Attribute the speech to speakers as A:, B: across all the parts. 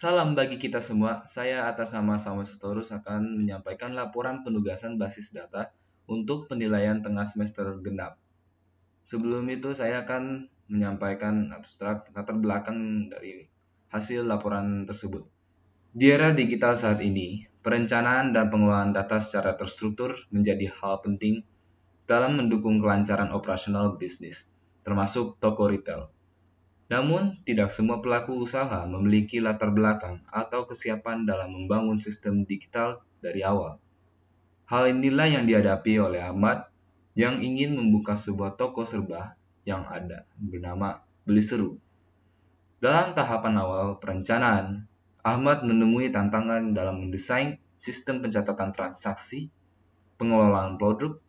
A: Salam bagi kita semua. Saya atas nama Samuel Sitorus akan menyampaikan laporan penugasan basis data untuk penilaian tengah semester genap. Sebelum itu saya akan menyampaikan abstrak latar belakang dari hasil laporan tersebut. Di era digital saat ini, perencanaan dan pengelolaan data secara terstruktur menjadi hal penting dalam mendukung kelancaran operasional bisnis, termasuk toko retail. Namun, tidak semua pelaku usaha memiliki latar belakang atau kesiapan dalam membangun sistem digital dari awal. Hal inilah yang dihadapi oleh Ahmad yang ingin membuka sebuah toko serba yang ada bernama Beli Seru. Dalam tahapan awal perencanaan, Ahmad menemui tantangan dalam mendesain sistem pencatatan transaksi, pengelolaan produk,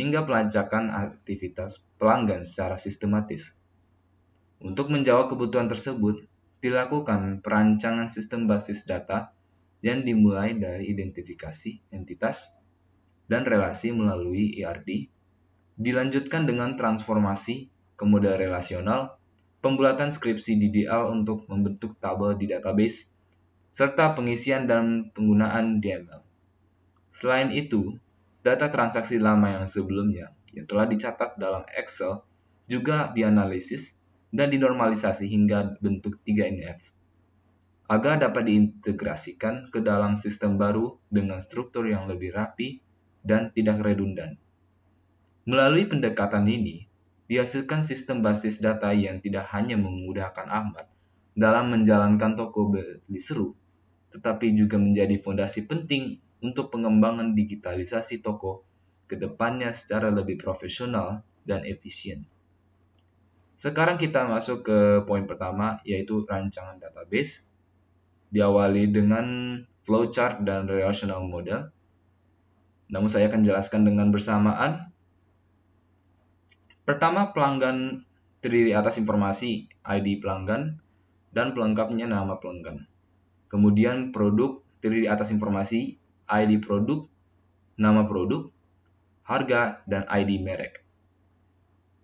A: hingga pelacakan aktivitas pelanggan secara sistematis. Untuk menjawab kebutuhan tersebut, dilakukan perancangan sistem basis data yang dimulai dari identifikasi entitas dan relasi melalui ERD, dilanjutkan dengan transformasi ke model relasional, pembuatan skripsi DDL untuk membentuk tabel di database, serta pengisian dan penggunaan DML. Selain itu, data transaksi lama yang sebelumnya yang telah dicatat dalam Excel juga dianalisis dan dinormalisasi hingga bentuk 3NF agar dapat diintegrasikan ke dalam sistem baru dengan struktur yang lebih rapi dan tidak redundan. Melalui pendekatan ini, dihasilkan sistem basis data yang tidak hanya memudahkan Ahmad dalam menjalankan toko Beli Seru, tetapi juga menjadi fondasi penting untuk pengembangan digitalisasi toko ke depannya secara lebih profesional dan efisien. Sekarang kita masuk ke poin pertama, yaitu rancangan database. Diawali dengan flowchart dan relational model. Namun saya akan jelaskan dengan bersamaan. Pertama, pelanggan terdiri atas informasi ID pelanggan dan pelengkapnya nama pelanggan. Kemudian produk terdiri atas informasi ID produk, nama produk, harga, dan ID merek.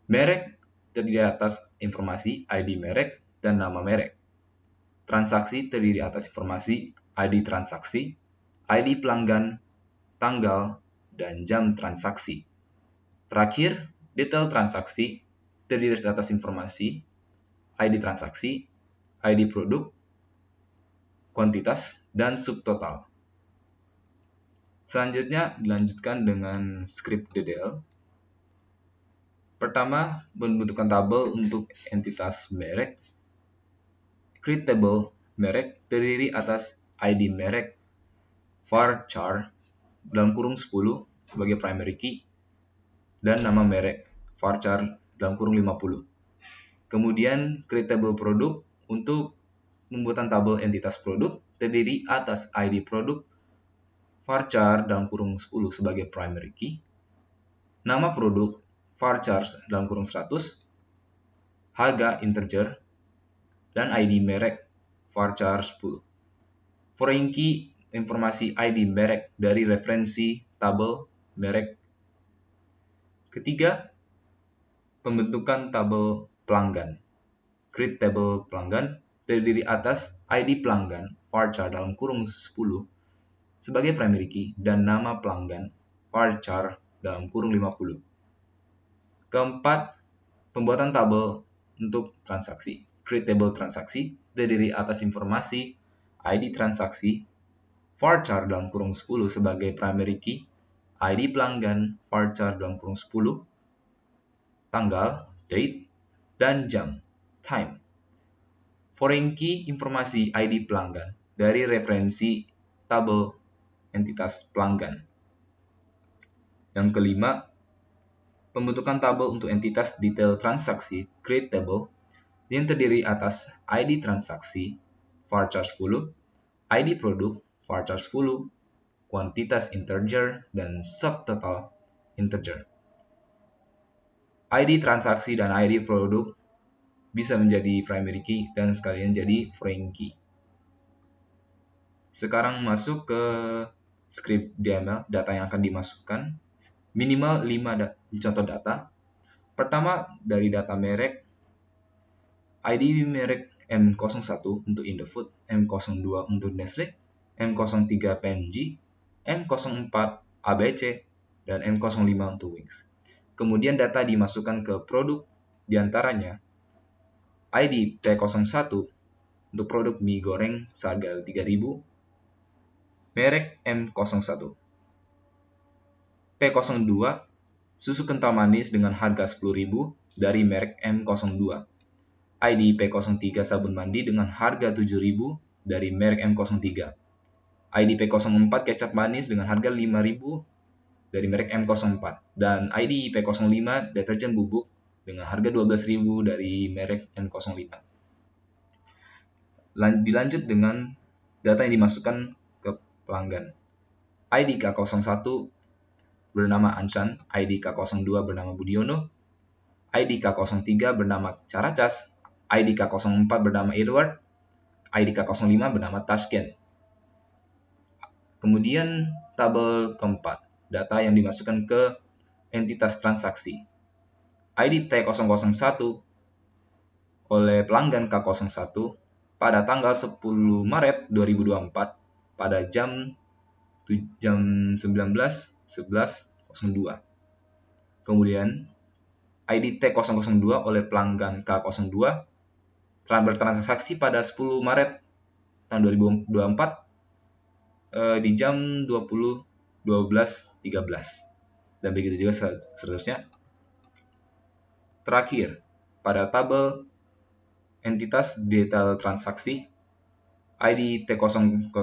A: Merek terdiri atas informasi ID merek dan nama merek. Transaksi terdiri atas informasi ID transaksi, ID pelanggan, tanggal, dan jam transaksi. Terakhir, detail transaksi terdiri atas informasi ID transaksi, ID produk, kuantitas, dan subtotal. Selanjutnya dilanjutkan dengan script DDL. Pertama, pembentukan tabel untuk entitas merek. Create table merek terdiri atas ID merek, varchar dalam kurung 10 sebagai primary key, dan nama merek, varchar dalam kurung 50. Kemudian create table produk untuk pembuatan tabel entitas produk terdiri atas ID produk, varchar dalam kurung 10 sebagai primary key, nama produk, varchar dalam kurung 100, harga integer, dan ID merek, varchar 10. Foreign key informasi ID merek dari referensi tabel merek. Ketiga, pembentukan tabel pelanggan. Create table pelanggan terdiri atas ID pelanggan, varchar dalam kurung 10 sebagai primary key, dan nama pelanggan, varchar dalam kurung 50. Keempat, pembuatan tabel untuk transaksi. Create table transaksi terdiri atas informasi ID transaksi, varchar dalam kurung 10 sebagai primary key, ID pelanggan, varchar dalam kurung 10, tanggal, date, dan jam, time. Foreign key informasi ID pelanggan dari referensi tabel entitas pelanggan. Yang kelima, pembentukan tabel untuk entitas detail transaksi, create table, yang terdiri atas ID transaksi, varchar 10, ID produk, varchar 10, kuantitas integer, dan subtotal integer. ID transaksi dan ID produk bisa menjadi primary key dan sekalian jadi foreign key. Sekarang masuk ke script DML, data yang akan dimasukkan. Minimal 5 contoh data. Pertama, dari data merek. ID merek M01 untuk Indofood, M02 untuk Nestle, M03 P&G, M04 ABC, dan M05 untuk Wings. Kemudian data dimasukkan ke produk, diantaranya ID P01 untuk produk mie goreng seharga 3.000, merek M01. P02 susu kental manis dengan harga 10.000 dari merek M02. ID P03 sabun mandi dengan harga 7.000 dari merek M03. ID P04 kecap manis dengan harga 5.000 dari merek M04. Dan ID P05 deterjen bubuk dengan harga 12.000 dari merek M05. Dilanjut dengan data yang dimasukkan ke pelanggan. ID K01 bernama Ansan, ID K02 bernama Budiono, ID K03 bernama Caracas, ID K04 bernama Edward, ID K05 bernama Tashkent. Kemudian tabel keempat, data yang dimasukkan ke entitas transaksi. ID T001 oleh pelanggan K01 pada tanggal 10 Maret 2024 pada jam 19.11.02. Kemudian ID T002 oleh pelanggan K02 telah bertransaksi pada 10 Maret tahun 2024 di jam 20.12.13. Dan begitu juga seterusnya. Terakhir, pada tabel entitas detail transaksi, ID T001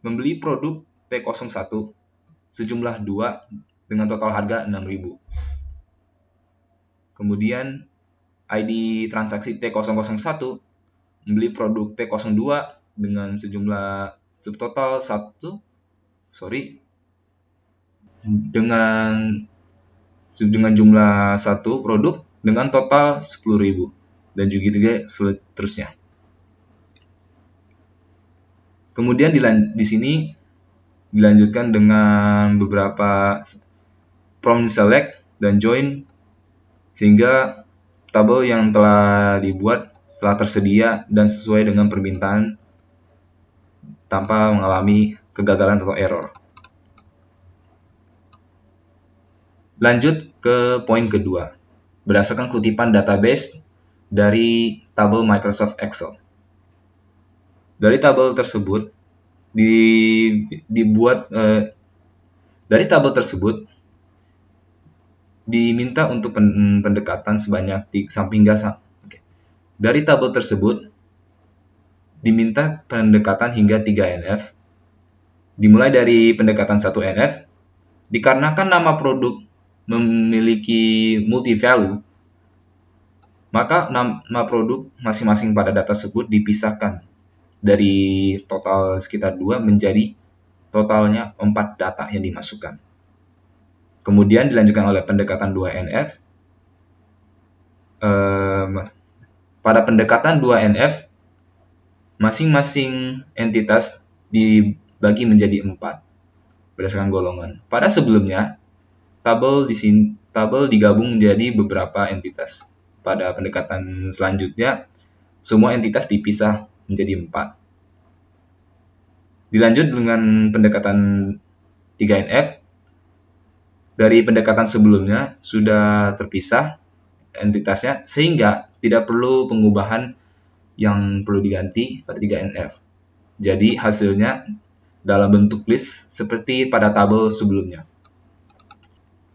A: membeli produk P01 sejumlah 2 dengan total harga 6.000. Kemudian ID transaksi T001 membeli produk P02 dengan sejumlah subtotal dengan jumlah 1 produk dengan total 10.000 dan juga seterusnya. Kemudian di sini dilanjutkan dengan beberapa from select dan join sehingga tabel yang telah dibuat setelah tersedia dan sesuai dengan permintaan tanpa mengalami kegagalan atau error. Lanjut ke poin kedua, berdasarkan kutipan database dari tabel Microsoft Excel. Dari tabel tersebut diminta untuk pendekatan sebanyak Dari tabel tersebut diminta pendekatan hingga 3 NF. Dimulai dari pendekatan 1 NF dikarenakan nama produk memiliki multi value, maka nama produk masing-masing pada data tersebut dipisahkan dari total sekitar 2 menjadi totalnya 4 data yang dimasukkan. Kemudian dilanjutkan oleh pendekatan 2NF. Pada pendekatan 2NF, masing-masing entitas dibagi menjadi 4 berdasarkan golongan. Pada sebelumnya, tabel digabung menjadi beberapa entitas. Pada pendekatan selanjutnya, semua entitas dipisah menjadi 4. Dilanjut dengan pendekatan 3NF. Dari pendekatan sebelumnya sudah terpisah entitasnya sehingga tidak perlu pengubahan yang perlu diganti pada 3NF. Jadi hasilnya dalam bentuk list seperti pada tabel sebelumnya.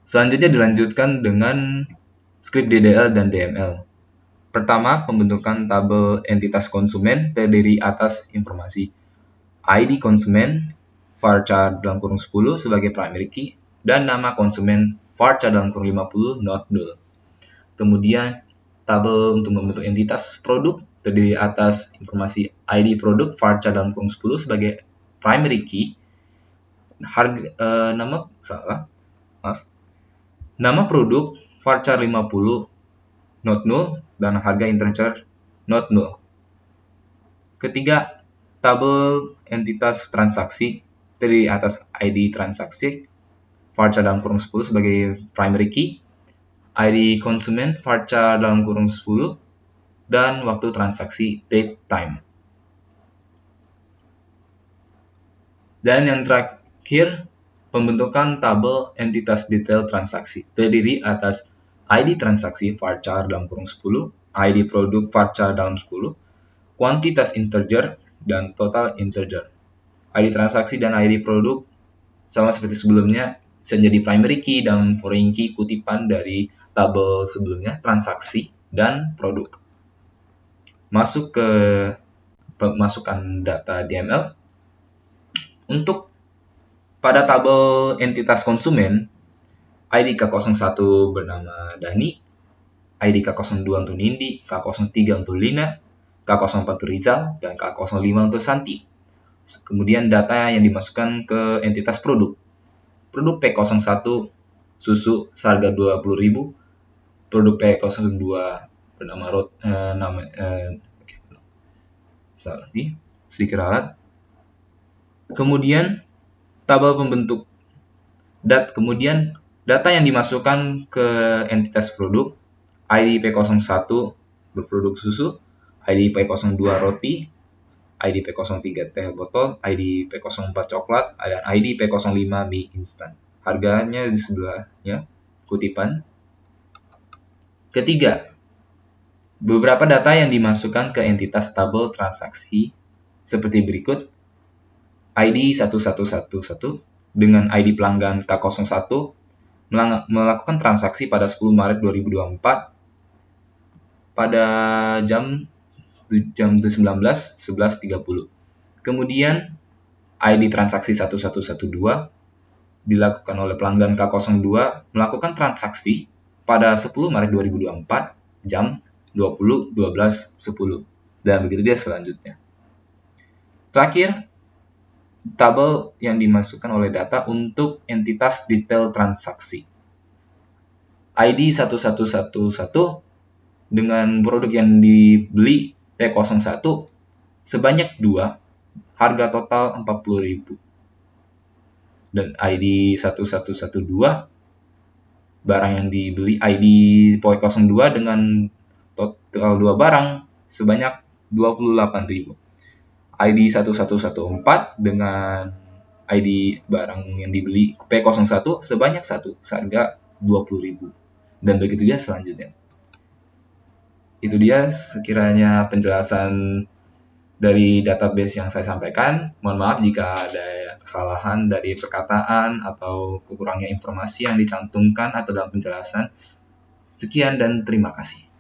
A: Selanjutnya dilanjutkan dengan script DDL dan DML. Pertama, pembentukan tabel entitas konsumen terdiri atas informasi ID konsumen, varchar dalam kurung 10 sebagai primary key, dan nama konsumen varchar dalam kurung 50 not null. Kemudian, tabel untuk membentuk entitas produk terdiri atas informasi ID produk, varchar dalam kurung 10 sebagai primary key, nama produk varchar 50 not null dan harga integer not null. Ketiga, tabel entitas transaksi terdiri atas ID transaksi varchar dalam kurung 10 sebagai primary key, ID konsumen varchar dalam kurung 10 dan waktu transaksi date time. Dan yang terakhir, pembentukan tabel entitas detail transaksi terdiri atas ID transaksi varchar dalam kurung 10, ID produk varchar dalam 10, kuantitas integer, dan total integer. ID transaksi dan ID produk sama seperti sebelumnya bisa menjadi primary key dan foreign key kutipan dari tabel sebelumnya, transaksi dan produk. Masuk ke pemasukan data DML. Untuk pada tabel entitas konsumen, ID K01 bernama Dani, ID K02 untuk Nindi, K03 untuk Lina, K04 untuk Rizal, dan K05 untuk Santi. Kemudian data yang dimasukkan ke entitas produk. Produk P01 susu seharga 20.000, produk P02 bernama sedikit ralat. Kemudian tabel pembentuk kemudian data yang dimasukkan ke entitas produk, ID P01 berproduk susu, ID P02 roti, ID P03 teh botol, ID P04 coklat, dan ID P05 mie instan. Harganya di sebelahnya, kutipan. Ketiga, beberapa data yang dimasukkan ke entitas tabel transaksi seperti berikut. ID 1111 dengan ID pelanggan K01 melakukan transaksi pada 10 Maret 2024 pada jam 19.11.30. Kemudian ID transaksi 1112 dilakukan oleh pelanggan K02 melakukan transaksi pada 10 Maret 2024 jam 20.12.10. Dan begitu dia selanjutnya. Terakhir, tabel yang dimasukkan oleh data untuk entitas detail transaksi. ID 1111 dengan produk yang dibeli P01 sebanyak 2, harga total 40.000. Dan ID 1112 barang yang dibeli ID P02 dengan total 2 barang sebanyak 28.000. ID 1114 dengan ID barang yang dibeli P01 sebanyak 1 seharga 20.000. Dan begitu ya selanjutnya. Itu dia sekiranya penjelasan dari database yang saya sampaikan. Mohon maaf jika ada kesalahan dari perkataan atau kekurangnya informasi yang dicantumkan atau dalam penjelasan. Sekian dan terima kasih.